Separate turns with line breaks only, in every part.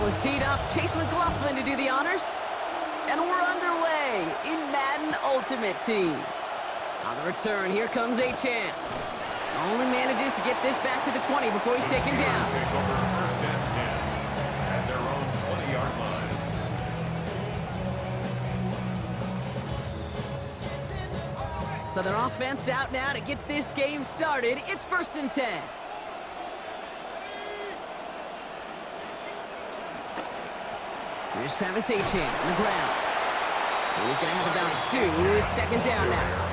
is teed up. Chase McLaughlin to do the honors. And we're underway in Madden Ultimate Team. On the return, here comes Achane. Only manages to get this back to the 20 before he's taken down.
Take over first and 10 at their own 20-yard line.
So their offense out now to get this game started. It's first and 10. Here's Travis Achane on the ground. He's going to have about 2. It's second down now.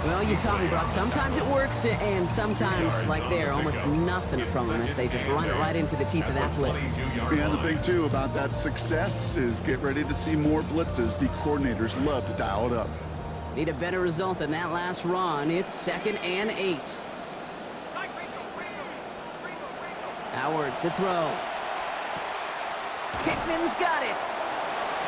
Well, you taught me, Brock. Sometimes it works, and sometimes, like there, almost nothing from them as they just run it right into the teeth of that blitz.
Yeah, the thing, too, about that success is get ready to see more blitzes. D coordinators love to dial it up.
Need a better result than that last run. It's second and 8. Howard to throw. Pittman's got it.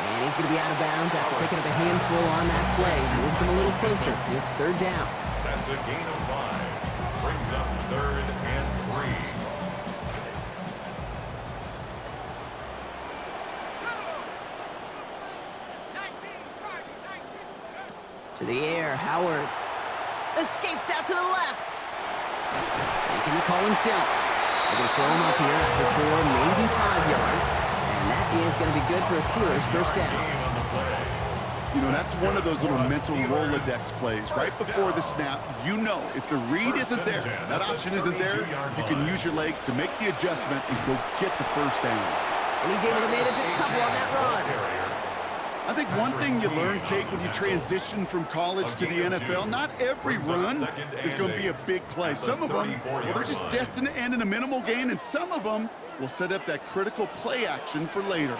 And he's going to be out of bounds after picking up a handful on that play. Moves him a little closer. It's third down.
That's a gain of 5. Brings up third and 3.
To the air, Howard escapes out to the left. Making the call himself. They're going to slow him up here after 4, maybe 5 yards. And that is going to be good for a Steelers first down.
You know, that's one of those little mental Rolodex plays. Right before the snap, you know if the read isn't there, that option isn't there, you can use your legs to make the adjustment and go get the first down.
And he's able to manage a couple on that run.
I think one thing you learn, Kate, when you transition from college to the NFL, not every run is going to be a big play. Some of them, well, they're just destined to end in a minimal gain, and some of them will set up that critical play action for later.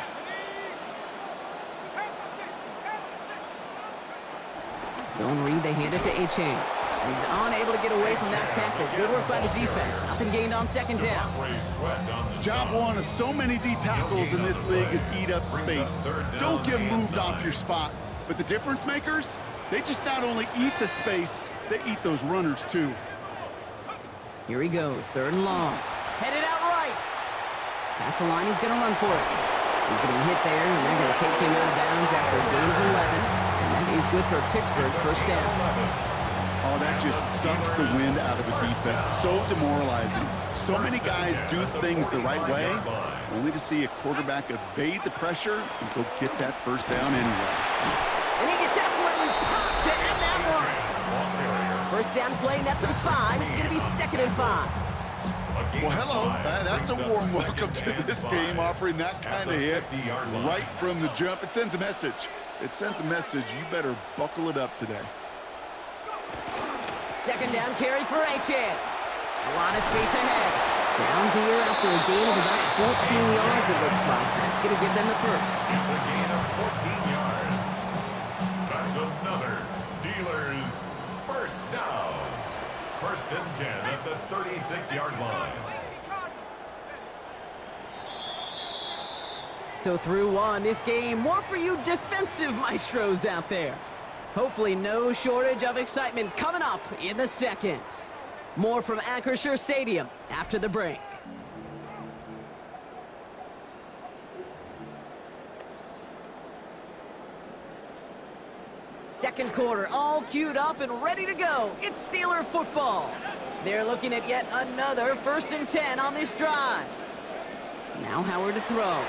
Zone read, they hand it to Achane. He's unable to get away from that tackle. Good work by the defense. Nothing gained on second down.
Job one of so many D tackles in this league is eat up space. Don't get moved off your spot. But the difference makers, they just not only eat the space, they eat those runners too.
Here he goes, third and long. Headed out right. Past the line, he's going to run for it. He's going to be hit there, and they're going to take him out of bounds after a gain of 11. And that is good for Pittsburgh first down.
Oh, that just sucks the wind out of the defense. So demoralizing. So many guys do things the right way, only to see a quarterback evade the pressure and go get that first down anyway.
And he gets absolutely popped to end that one. First down play, nets him 5. It's going to be second and 5.
Well, hello. That's a warm welcome to this game, offering that kind of hit right from the jump. It sends a message. It sends a message. You better buckle it up today.
Second down carry for Achane. A lot of space ahead. Down here after a gain of about 14 yards, it looks like. That's going to give them the first.
It's a gain of 14 yards. That's another Steelers first down. First and 10 at the 36-yard line.
So through one, this game, more for you defensive maestros out there. Hopefully no shortage of excitement coming up in the second. More from Acrisure Stadium after the break. Second quarter, all queued up and ready to go. It's Steeler football. They're looking at yet another first and 10 on this drive. Now Howard to throw.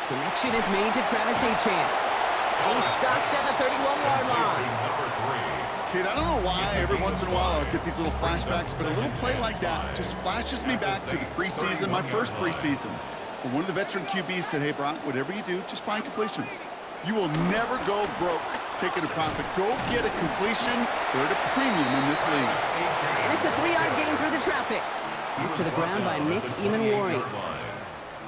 Connection is made to Travis Achane. He's stopped at the 31-yard line.
Kid, I don't know why every once in a while I'll get these little flashbacks, but a little play like that just flashes me back to the preseason, my first preseason. When one of the veteran QBs said, hey, Brock, whatever you do, just find completions. You will never go broke taking a profit. Go get a completion. They're at a premium in this league.
And it's a 3-yard gain through the traffic. Up to the ground by Nick Emanwari.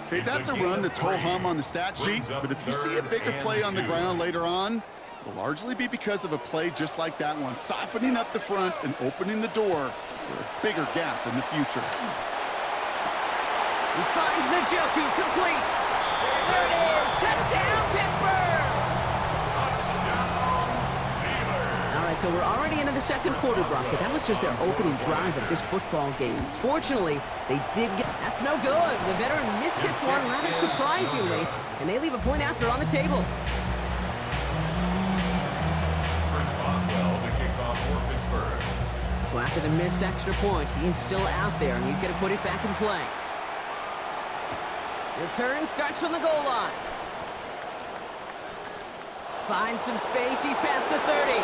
Okay, that's a run that's ho-hum on the stat sheet, but if you see a bigger play on the ground later on, it'll largely be because of a play just like that one, softening up the front and opening the door for a bigger gap in the future.
He finds Njoku complete. There it is, touchdown Pittsburgh!
Touchdown Steelers!
All right, right, so we're already into the second quarter, Brock, but that was just their opening drive of this football game. Fortunately, they did get... That's no good. The veteran mishits one rather surprisingly, and they leave a point after on the table.
Chris Boswell, the kickoff for Pittsburgh.
So after the missed extra point, he's still out there, and he's going to put it back in play. Return starts from the goal line. Finds some space. He's past the 30.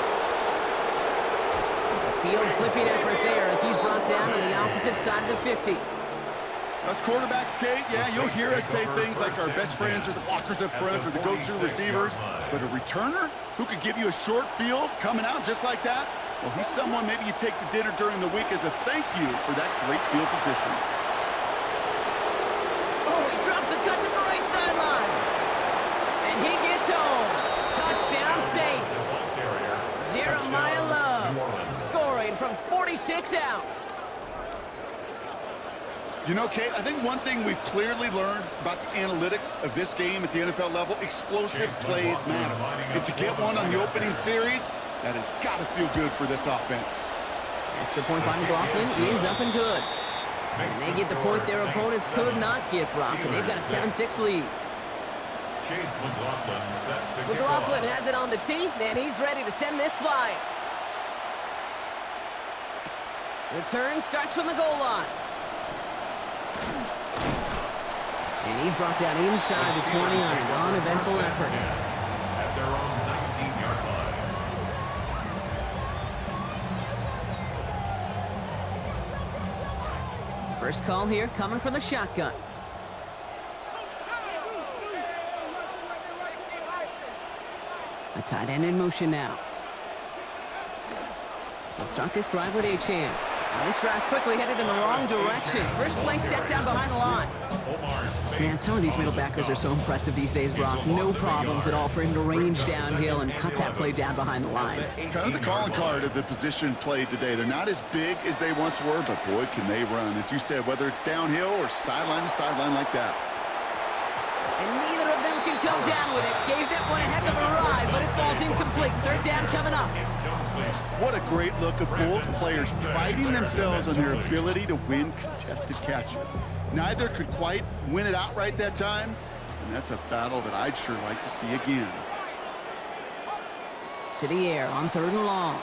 A field flipping effort there as he's brought down on the opposite side of the 50.
Us quarterbacks, Kate, yeah, you'll hear us say things like our best friends are the blockers up front or the go-to receivers. But a returner who could give you a short field coming out just like that, well, he's someone maybe you take to dinner during the week as a thank you for that great field position.
Oh, he drops a cut to the right sideline. And he gets home. Touchdown, Saints. Jeremiah Love scoring from 46 out.
You know, Kate, I think one thing we've clearly learned about the analytics of this game at the NFL level, explosive plays matter. And to get one on the opening series, that has got to feel good for this offense.
Extra point by McLaughlin is up and good. And they get the point their opponents could not get, Brock, and they've got a 7-6 lead.
Chase McLaughlin set to kick
McLaughlin
off.
has it on the tee, and he's ready to send this flying. Return starts from the goal line. And he's brought down inside the 20 on an uneventful effort.
At their own 19-yard line.
First call here coming from the shotgun. A tight end in motion now. We'll start this drive with Achane. Now this drive's quickly headed in the wrong direction. First play set down behind the line. Man, some of these middle backers are so impressive these days, Brock. No problems at all for him to range downhill and cut that play down behind the line.
Kind of the calling card of the position played today. They're not as big as they once were, but boy, can they run. As you said, whether it's downhill or sideline to sideline like that.
And neither of them can come down with it. Gave that one a heck of a ride, but it falls incomplete. Third down coming up.
What a great look of both players priding themselves on their ability to win contested catches. Neither could quite win it outright that time, and that's a battle that I'd sure like to see again.
To the air on third and long.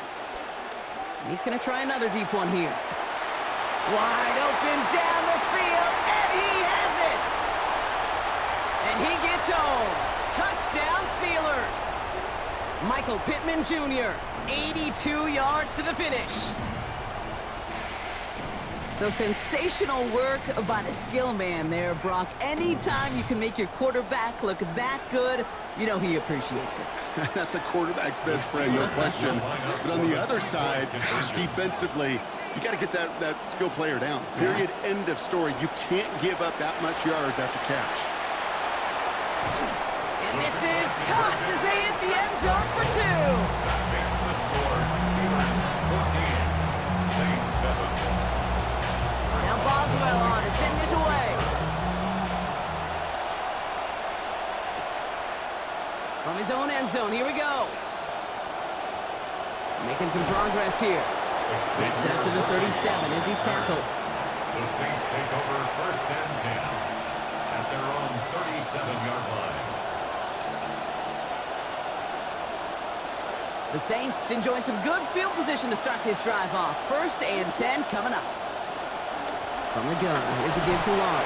And he's going to try another deep one here. Wide open down the field, and he has it! And he gets home. Touchdown, Steelers. Michael Pittman Jr., 82 yards to the finish. So sensational work by the skill man there, Brock. Anytime you can make your quarterback look that good, you know he appreciates it.
That's a quarterback's best friend, no question. But on the other side, gosh, defensively, you got to get that skill player down. Period, end of story. You can't give up that much yards after catch.
And this is caught as they hit the end zone for 2.
That makes the score Steelers 14, Saints 7.
Now Boswell on to send this away. From his own end zone, here we go. Making some progress here. Makes it up to the 37 as he's tackled.
The Saints take over first and 10 at their own 37-yard line.
The Saints enjoying some good field position to start this drive off. First and 10 coming up. From the gun, here's a give to Love.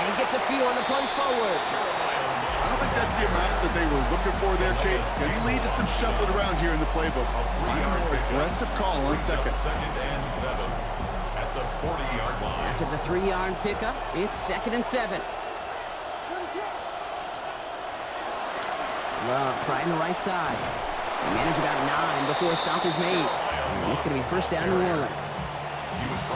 And he gets a few on the plunge forward.
I don't think that's the amount that they were looking for there, Kate. It's going to lead to some shuffling around here in the playbook. Find a more aggressive call on second.
Second and 7 at the 40-yard line.
After the 3-yard pickup, it's second and 7. Love trying the right side. They manage about 9 before a stop is made. And it's going to be first down New Orleans.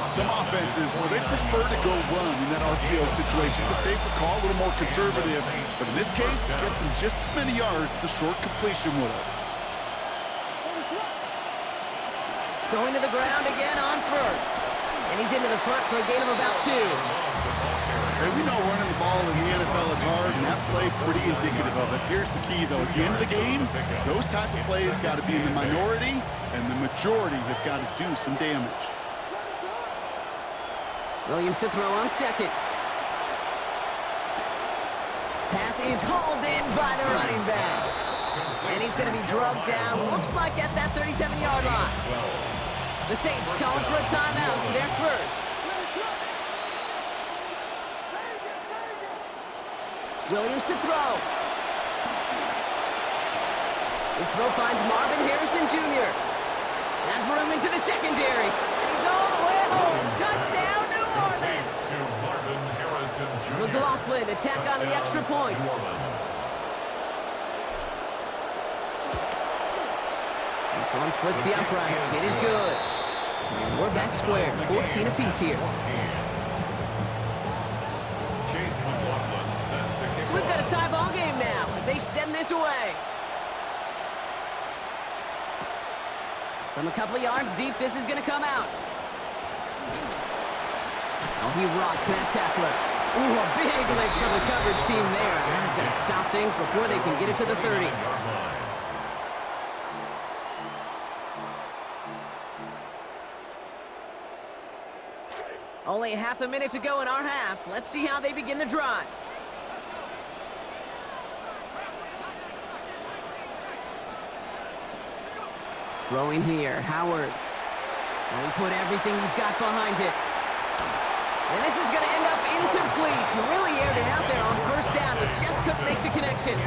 Some offenses, well, they prefer to go run in that RPO situation. It's a safer call, a little more conservative. But in this case, it gets him just as many yards as a short completion would have.
Going to the ground again on first. And he's into the front for a gain of about 2.
Hey, we know running the ball in the NFL is hard, and that play pretty indicative of it. Here's the key, though. At the end of the game, those type of plays got to be in the minority, and the majority have got to do some damage.
Williams to throw on second. Pass is hauled in by the running back. And he's going to be drugged down, looks like at that 37-yard line. The Saints calling for a timeout. It's their first. Williams to throw. His throw finds Marvin Harrison Jr. Has room into the secondary. And he's all the way home. Touchdown, New Orleans.
To Marvin Harrison Jr.
McLaughlin attack on the extra point. This one splits the uprights. It is good. And we're back square. 14 apiece here.
Chase McLaughlin set to kick
So we've got a tie ball game now as they send this away. From a couple of yards deep, this is going to come out. Oh, he rocks that tackler. Ooh, a big lick from the coverage team there. That is going to stop things before they can get it to the 30. Only half a minute to go in our half. Let's see how they begin the drive. Throwing here, Howard. And he put everything he's got behind it. And this is going to end up incomplete. He really aired it out there on first down, but just couldn't make the connection.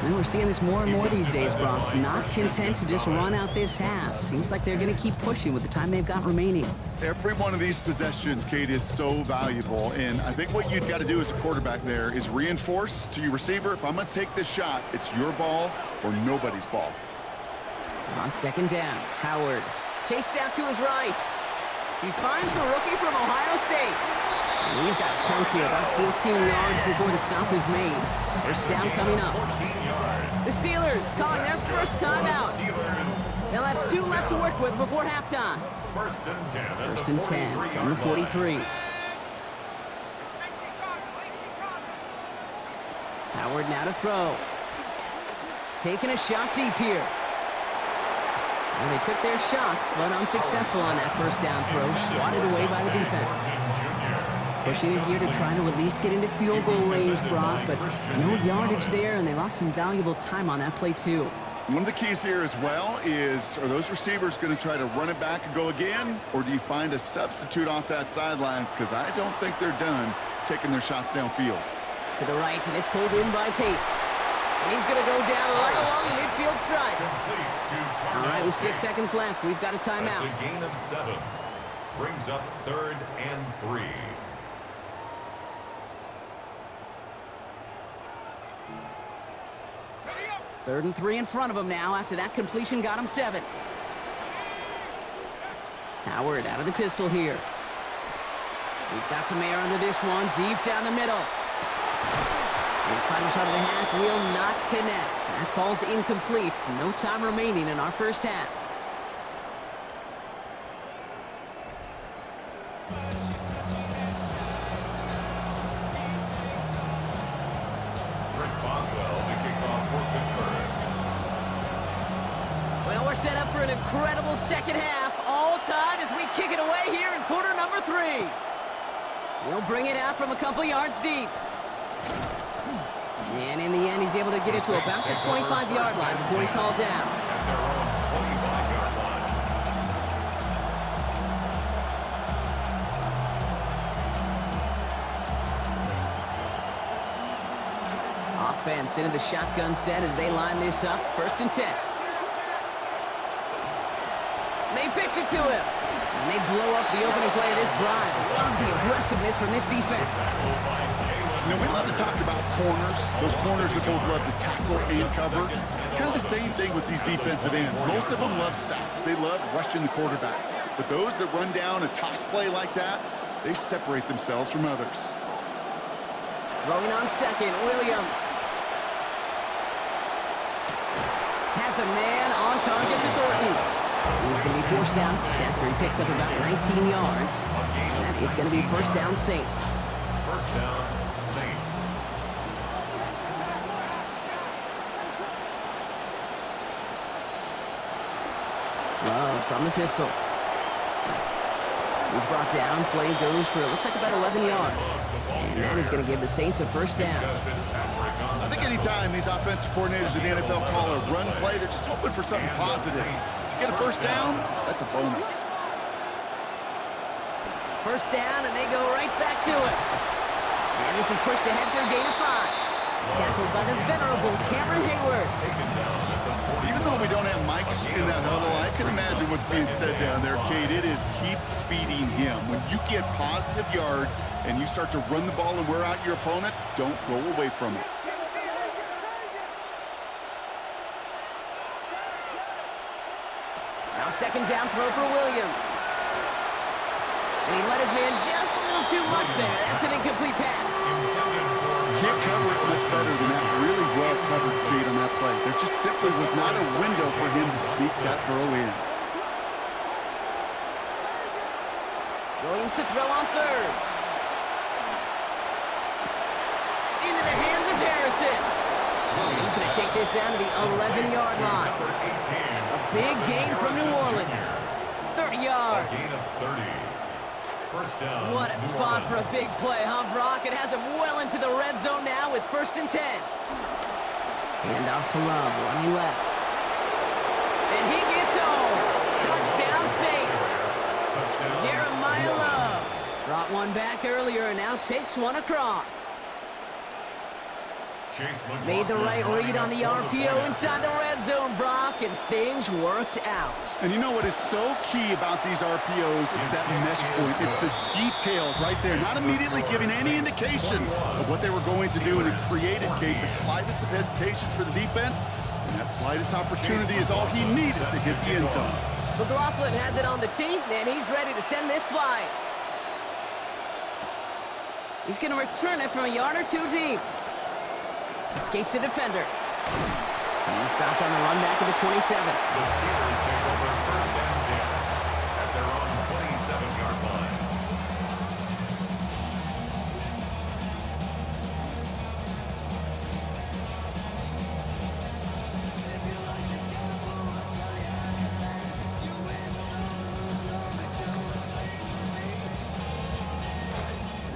And we're seeing this more and more these days, Brock. Not content to just run out this half. Seems like they're going to keep pushing with the time they've got remaining.
Every one of these possessions, Kate, is so valuable. And I think what you've got to do as a quarterback there is reinforce to your receiver, if I'm going to take this shot, it's your ball or nobody's ball.
On second down, Howard chased out to his right. He finds the rookie from Ohio State. And he's got a chunk here, about 14 yards before the stop is made. First down coming up. The Steelers calling their first timeout. They'll have 2 left to work with before halftime. First and 10 from the 43. Howard now to throw. Taking a shot deep here. And they took their shots, but unsuccessful on that first down throw, swatted away by the defense. Pushing it here to try to at least get into field goal range, Brock, but no yardage there, and they lost some valuable time on that play, too.
One of the keys here as well is, are those receivers going to try to run it back and go again, or do you find a substitute off that sidelines? Because I don't think they're done taking their shots downfield.
To the right, and it's pulled in by Tate. And he's going to go down right along the midfield stripe. All right, with 6 seconds left, we've got a timeout.
That's a gain of 7. Brings up 3rd and 3.
Third and 3 in front of him now. After that completion got him 7. Howard out of the pistol here. He's got some air under this one, deep down the middle. His final shot of the half will not connect. That falls incomplete. No time remaining in our first half.
Chris Boswell to kick off for Pittsburgh.
Well, we're set up for an incredible second half. All tied as we kick it away here in quarter number 3. We'll bring it out from a couple yards deep. And in the end, he's able to get it to about the 25-yard line before he's hauled down.
At their own 25-yard line.
Offense into the shotgun set as they line this up. First and 10. They pitch it to him. And they blow up the opening play of this drive. Love the aggressiveness from this defense.
You know, we love to talk about corners, those corners that both love to tackle and cover. It's kind of the same thing with these defensive ends. Most of them love sacks. They love rushing the quarterback. But those that run down a toss play like that, they separate themselves from others.
Throwing on second, Williams. Has a man on target to Thornton. He's going to be forced out after he picks up about 19 yards. And that is going to be first down Saints.
First down, Saints.
Love from the pistol. He's brought down. Play goes for, it looks like about 11 yards. And that is going to give the Saints a first down.
I think anytime these offensive coordinators in the NFL call a run play, they're just hoping for something positive. To get a first down, that's a bonus.
First down, and they go right back to it. And this is pushed ahead for a gain of 5. Tackled by the venerable Cameron Hayward.
Even though we don't have mics in that huddle, I can imagine what's being said down there, Kate. It is keep feeding him. When you get positive yards and you start to run the ball and wear out your opponent, don't go away from it.
Now second down throw for Williams. And he let his man just a little too much there. That's an incomplete pass.
Can't cover it much better than that. Really well covered, Kate, on that play. There just simply was not a window for him to sneak that throw in.
Williams to throw on third. Into the hands of Harrison. And he's going to take this down to the 11-yard line. A big gain from New Orleans. 30 yards.
Gain of 30. First down.
What a spot for a big play, huh, Brock? It has him well into the red zone now with 1st and 10. Hand off to Love, running left. And he gets home. Touchdown, Saints.
Touchdown.
Jeremiah Love brought one back earlier and now takes one across. Made the right read on the RPO inside the red zone, Brock, and things worked out.
And you know what is so key about these RPOs? It's that mesh point. It's the details right there. Not immediately giving any indication of what they were going to do, and it created, Kate, the slightest of hesitations for the defense. And that slightest opportunity is all he needed to hit the end zone.
McLaughlin has it on the tee, and he's ready to send this flying. He's going to return it from a yard or two deep. Escapes a defender. He's stopped on the run back of the 27.
The Steelers take over first down 10 at their own 27-yard line.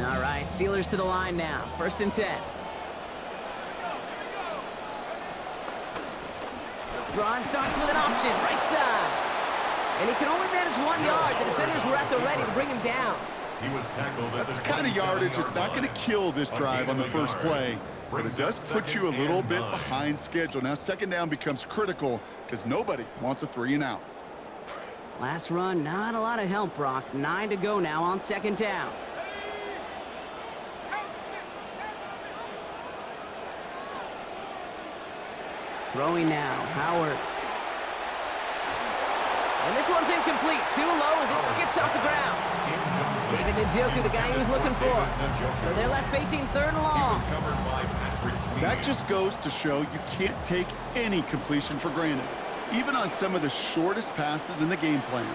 All right, Steelers to the line now. 1st and 10. Drive starts with an option, right side. And he can only manage 1 yard. The defenders were at the ready to bring him down.
He was tackled at
That's
the
the kind of yardage. It's not going to kill this drive on the first
yard.
play, but it
Brings
does
up
put you a
second
little
and
bit
9.
behind schedule. Now, second down becomes critical because nobody wants a 3 and out.
Last run, not a lot of help, Brock. 9 to go now on 2nd down. Throwing now, Howard. And this one's incomplete. Too low as it skips off the ground. David Njoku, the guy he was looking for. So they're left facing 3rd and long.
That just goes to show you can't take any completion for granted, even on some of the shortest passes in the game plan.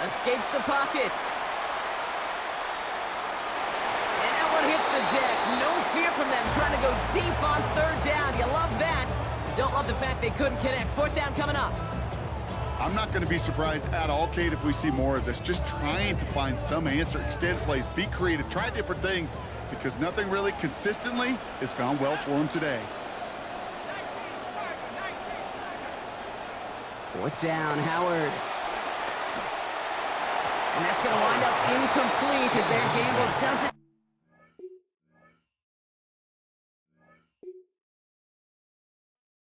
Escapes the pocket. And that one hits the deck. No fear from them trying to go deep on 3rd down. You love that. Don't love the fact they couldn't connect. 4th down coming up.
I'm not going to be surprised at all, Kate, if we see more of this. Just trying to find some answer, extend plays, be creative, try different things, because nothing really consistently has gone well for him today.
4th down, Howard. And that's going to wind up incomplete as their gamble doesn't